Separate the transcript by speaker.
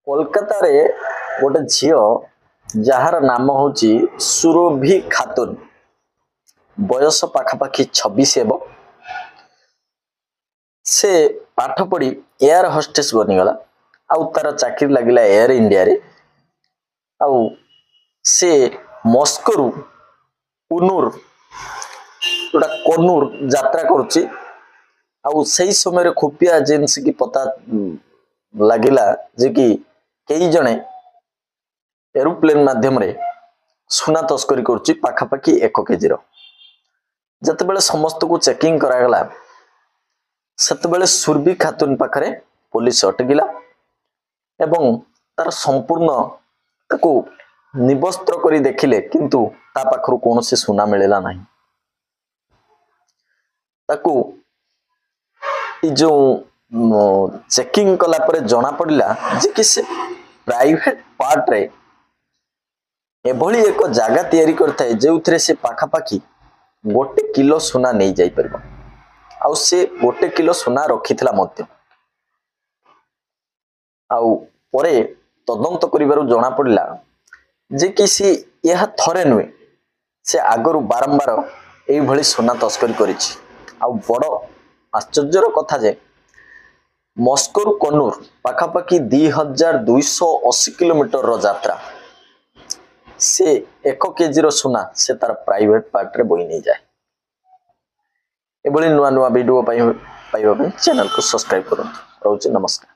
Speaker 1: कोलकाता रे गोटे झील जार नाम हूँ सुरभि खातून बयस पाखापाखि 26 हेब से पाठ पढ़ी एयर होस्टेस बनीगला आउ तार चाकरी लगिला एयर इंडिया रे आउ से मस्को कुनूर जोटा कनूर यात्रा करुच्ची आउ सही समय खुफिया एजेंसी की पता लगिला जे कि कई जने एरोप्लेन माध्यम रे सुना तस्करी करुच्ची पाखापाखि 1 केजी जते बेले समस्त को चेकिंग करागला सेते बेले सुरभि खातून पाखरे पुलिस अटकिला एवं तार संपूर्ण ताको निवस्त्र करी देखिले किंतु ता पाखरु कोनोसी सुना मिलेला नाही ताको ई जो चेकिंग कला परे जना पड़िला जे कि से प्राइवेट पार्ट रे एभली एक जागा तैयारी करथाय जेउथरे से पाखापाखि 1 किलो सोना नहीं जाई परबो आउ से 1 किलो सोना रखिथिला मध्य आउ परे तदंत करिबारु जना पड़िला जे कि से यह थरे नुए से आगरु बारंबार एई भली सोना तस्करी करिछि आउ बड़ आश्चर्यर कथा जे मस्को कनूर पाखापाखि 2280 किलोमीटर रो यात्रा से 1 केजी रो सोना से तार प्राइवेट पार्ट रे बोई नहीं जाए एभली नुआ नुआ वीडियो पाइबा चैनल को सब्सक्राइब करंतु। नमस्कार।